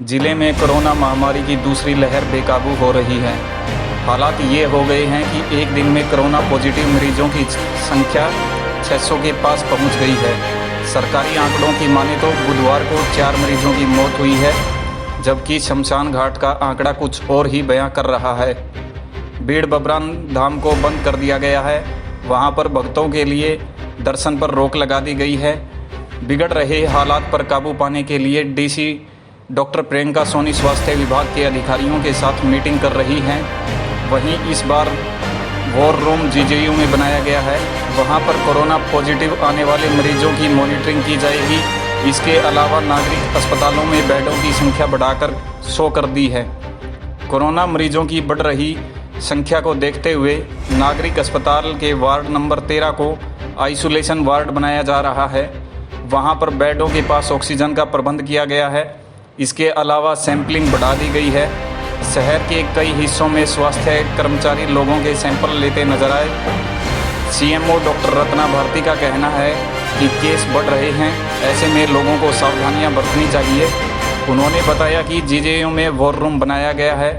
जिले में कोरोना महामारी की दूसरी लहर बेकाबू हो रही है। हालात ये हो गए हैं कि एक दिन में कोरोना पॉजिटिव मरीजों की संख्या 600 के पास पहुंच गई है। सरकारी आंकड़ों की माने तो बुधवार को 4 मरीजों की मौत हुई है, जबकि शमशान घाट का आंकड़ा कुछ और ही बयां कर रहा है। बीड़ बब्रान धाम को बंद कर दिया गया है। वहां पर भक्तों के लिए दर्शन पर रोक लगा दी गई है। बिगड़ रहे हालात पर काबू पाने के लिए डीसी डॉक्टर प्रियंका सोनी स्वास्थ्य विभाग के अधिकारियों के साथ मीटिंग कर रही हैं। वहीं इस बार वॉर रूम जीजेयू में बनाया गया है। वहां पर कोरोना पॉजिटिव आने वाले मरीजों की मॉनिटरिंग की जाएगी। इसके अलावा नागरिक अस्पतालों में बेडों की संख्या बढ़ाकर 100 कर दी है। कोरोना मरीजों की बढ़ रही संख्या को देखते हुए नागरिक अस्पताल के वार्ड नंबर 13 को आइसोलेशन वार्ड बनाया जा रहा है। वहां पर बेडों के पास ऑक्सीजन का प्रबंध किया गया है। इसके अलावा सैंपलिंग बढ़ा दी गई है। शहर के कई हिस्सों में स्वास्थ्य कर्मचारी लोगों के सैंपल लेते नजर आए। सीएमओ डॉक्टर रत्ना भारती का कहना है कि केस बढ़ रहे हैं, ऐसे में लोगों को सावधानियां बरतनी चाहिए। उन्होंने बताया कि जीजेयू में वॉर रूम बनाया गया है।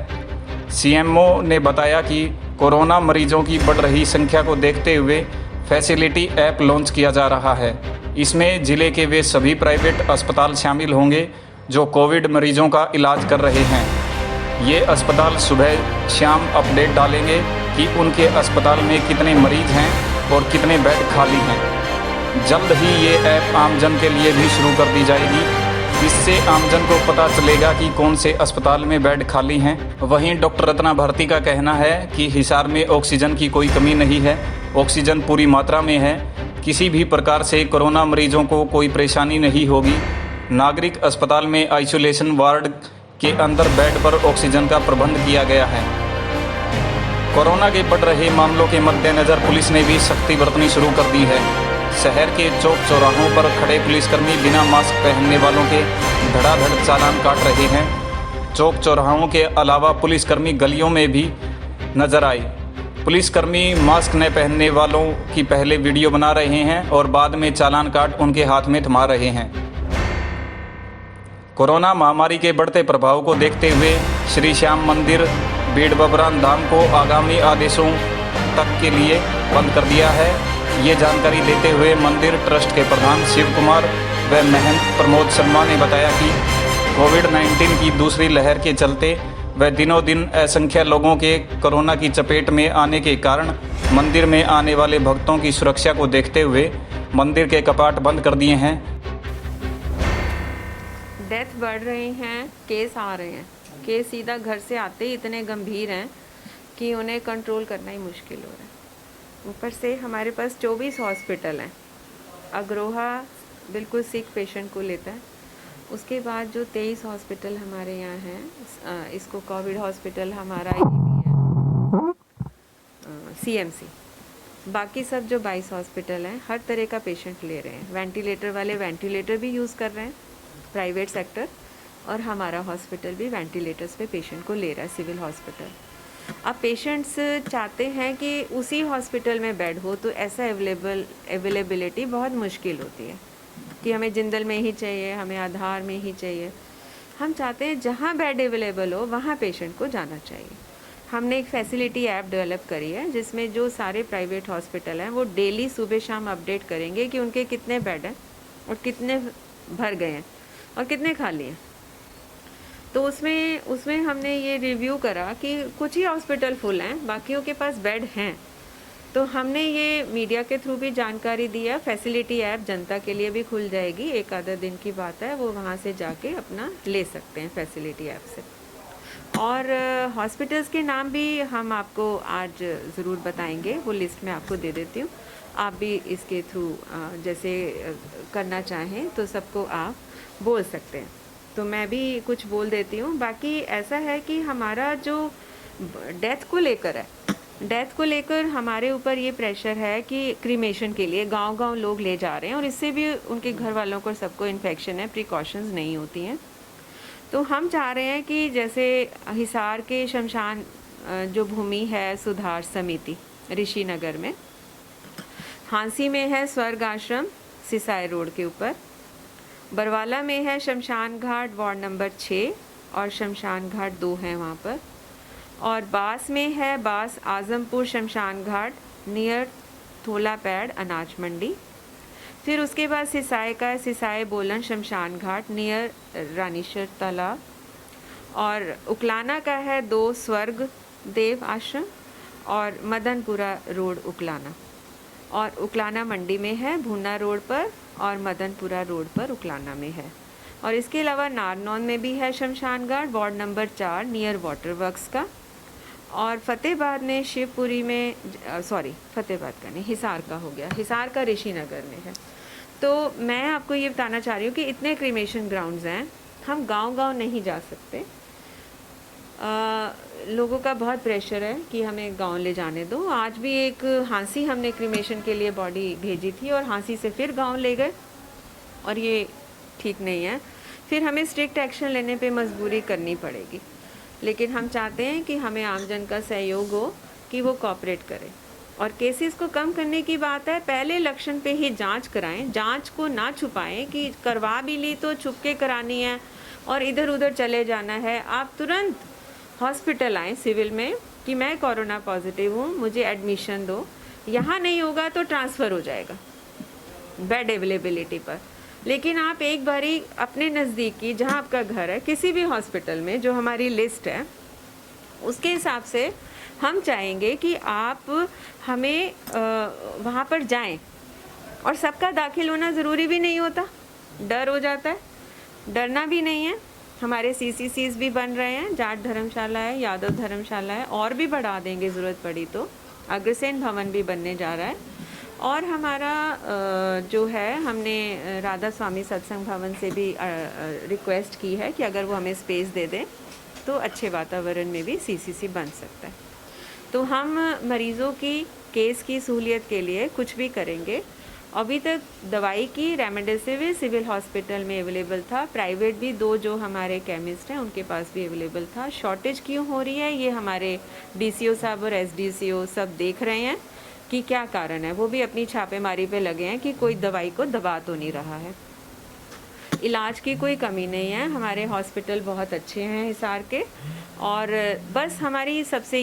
सीएमओ ने बताया कि कोरोना मरीजों की बढ़ रही संख्या को देखते हुए फैसिलिटी ऐप लॉन्च किया जा रहा है। इसमें जिले के वे सभी प्राइवेट अस्पताल शामिल होंगे जो कोविड मरीजों का इलाज कर रहे हैं। ये अस्पताल सुबह शाम अपडेट डालेंगे कि उनके अस्पताल में कितने मरीज हैं और कितने बेड खाली हैं। जल्द ही ये ऐप आमजन के लिए भी शुरू कर दी जाएगी। इससे आमजन को पता चलेगा कि कौन से अस्पताल में बेड खाली हैं। वहीं डॉक्टर रत्ना भारती का कहना है कि हिसार में ऑक्सीजन की कोई कमी नहीं है, ऑक्सीजन पूरी मात्रा में है। किसी भी प्रकार से कोरोना मरीजों को कोई परेशानी नहीं होगी। नागरिक अस्पताल में आइसोलेशन वार्ड के अंदर बेड पर ऑक्सीजन का प्रबंध किया गया है। कोरोना के बढ़ रहे मामलों के मद्देनजर पुलिस ने भी सख्ती बरतनी शुरू कर दी है। शहर के चौक चौराहों पर खड़े पुलिसकर्मी बिना मास्क पहनने वालों के धड़ाधड़ चालान काट रहे हैं। चौक चौराहों के अलावा पुलिसकर्मी गलियों में भी नजर आए। पुलिसकर्मी मास्क न पहनने वालों की पहले वीडियो बना रहे हैं और बाद में चालान काट उनके हाथ में थमा रहे हैं। कोरोना महामारी के बढ़ते प्रभाव को देखते हुए श्री श्याम मंदिर बीड़ बब्रान धाम को आगामी आदेशों तक के लिए बंद कर दिया है। ये जानकारी देते हुए मंदिर ट्रस्ट के प्रधान शिव कुमार व महंत प्रमोद शर्मा ने बताया कि कोविड-19 की दूसरी लहर के चलते व दिनों दिन असंख्य लोगों के कोरोना की चपेट में आने के कारण मंदिर में आने वाले भक्तों की सुरक्षा को देखते हुए मंदिर के कपाट बंद कर दिए हैं। डेथ बढ़ रही हैं, केस आ रहे हैं। केस सीधा घर से आते ही इतने गंभीर हैं कि उन्हें कंट्रोल करना ही मुश्किल हो रहा है। ऊपर से हमारे पास 24 हॉस्पिटल हैं। अग्रोहा बिल्कुल सिक पेशेंट को लेता है। उसके बाद जो 23 हॉस्पिटल हमारे यहाँ हैं, इसको कोविड हॉस्पिटल हमारा ये भी है, सीएमसी। बाकी सब जो 22 हॉस्पिटल हैं, हर तरह का पेशेंट ले रहे हैं। वेंटिलेटर वाले वेंटिलेटर भी यूज़ कर रहे हैं, प्राइवेट सेक्टर, और हमारा हॉस्पिटल भी वेंटिलेटर्स पे पेशेंट को ले रहा है, सिविल हॉस्पिटल। अब पेशेंट्स चाहते हैं कि उसी हॉस्पिटल में बेड हो, तो ऐसा अवेलेबिलिटी बहुत मुश्किल होती है कि हमें जिंदल में ही चाहिए, हमें आधार में ही चाहिए। हम चाहते हैं जहाँ बेड अवेलेबल हो वहाँ पेशेंट को जाना चाहिए। हमने एक फैसिलिटी ऐप डेवलप करी है जिसमें जो सारे प्राइवेट हॉस्पिटल हैं वो डेली सुबह शाम अपडेट करेंगे कि उनके कितने बेड हैं और कितने भर गए हैं और कितने खाली हैं। तो उसमें हमने ये रिव्यू करा कि कुछ ही हॉस्पिटल फुल हैं, बाकियों के पास बेड हैं। तो हमने ये मीडिया के थ्रू भी जानकारी दी है। फैसिलिटी ऐप जनता के लिए भी खुल जाएगी, एक आधा दिन की बात है, वो वहाँ से जाके अपना ले सकते हैं फैसिलिटी ऐप से। और हॉस्पिटल्स के नाम भी हम आपको आज ज़रूर बताएंगे, वो लिस्ट में आपको दे देती हूँ। आप भी इसके थ्रू जैसे करना चाहें तो सबको आप बोल सकते हैं। तो मैं भी कुछ बोल देती हूँ। बाकी ऐसा है कि हमारा जो डेथ को लेकर है, डेथ को लेकर हमारे ऊपर ये प्रेशर है कि क्रीमेशन के लिए गांव-गांव लोग ले जा रहे हैं और इससे भी उनके घर वालों को सबको इन्फेक्शन है, प्रिकॉशंस नहीं होती हैं। तो हम चाह रहे हैं कि जैसे हिसार के शमशान जो भूमि है सुधार समिति ऋषिनगर में, हांसी में है स्वर्ग आश्रम सिसाई रोड के ऊपर, बरवाला में है शमशान घाट वार्ड नंबर 6 और शमशान घाट 2 हैं वहाँ पर। और बास में है बास आज़मपुर शमशान घाट नियर थोला पैड अनाज मंडी। फिर उसके बाद सिसाई का है सिसाई बोलन शमशान घाट नियर रानीशर तालाब। और उकलाना का है 2 स्वर्ग देव आश्रम और मदनपुरा रोड उकलाना। और उकलाना मंडी में है भूना रोड पर और मदनपुरा रोड पर उकलाना में है। और इसके अलावा नारनौल में भी है शमशान घाट ward number 4 near water works का। और फतेहाबाद में शिवपुरी में फतेहाबाद का नहीं, हिसार का हो गया, हिसार का ऋषि नगर में है। तो मैं आपको ये बताना चाह रही हूँ कि इतने क्रीमेशन ग्राउंड्स हैं, हम गांव-गांव नहीं जा सकते। लोगों का बहुत प्रेशर है कि हमें गांव ले जाने दो। आज भी एक हाँसी हमने क्रीमेशन के लिए बॉडी भेजी थी और हाँसी से फिर गांव ले गए, और ये ठीक नहीं है। फिर हमें स्ट्रिक्ट एक्शन लेने पे मजबूरी करनी पड़ेगी। लेकिन हम चाहते हैं कि हमें आमजन का सहयोग हो कि वो कोऑपरेट करें। और केसेस को कम करने की बात है, पहले लक्षण पे ही जांच कराएं, जांच को ना छुपाएं कि करवा भी ली तो छुप के करानी है और इधर उधर चले जाना है। आप तुरंत हॉस्पिटल आएँ सिविल में कि मैं कोरोना पॉजिटिव हूँ, मुझे एडमिशन दो। यहाँ नहीं होगा तो ट्रांसफ़र हो जाएगा बेड अवेलेबिलिटी पर। लेकिन आप एक बारी अपने नज़दीकी जहाँ आपका घर है किसी भी हॉस्पिटल में, जो हमारी लिस्ट है उसके हिसाब से हम चाहेंगे कि आप हमें वहाँ पर जाएं। और सबका दाखिल होना ज़रूरी भी नहीं होता, डर हो जाता है, डरना भी नहीं है। हमारे CCCs भी बन रहे हैं, जाट धर्मशाला है, यादव धर्मशाला है, और भी बढ़ा देंगे ज़रूरत पड़ी तो। अग्रसेन भवन भी बनने जा रहा है। और हमारा जो है, हमने राधा स्वामी सत्संग भवन से भी रिक्वेस्ट की है कि अगर वो हमें स्पेस दे दें तो अच्छे वातावरण में भी CCC बन सकता है। तो हम मरीज़ों की केस की सहूलियत के लिए कुछ भी करेंगे। अभी तक दवाई की रेमडेसिविर सिविल हॉस्पिटल में अवेलेबल था, प्राइवेट भी 2 जो हमारे केमिस्ट हैं उनके पास भी अवेलेबल था। शॉर्टेज क्यों हो रही है ये हमारे DCO साहब और SDCO सब देख रहे हैं कि क्या कारण है। वो भी अपनी छापेमारी पे लगे हैं कि कोई दवाई को दबा तो नहीं रहा है। इलाज की कोई कमी नहीं है, हमारे हॉस्पिटल बहुत अच्छे हैं हिसार के। और बस हमारी सबसे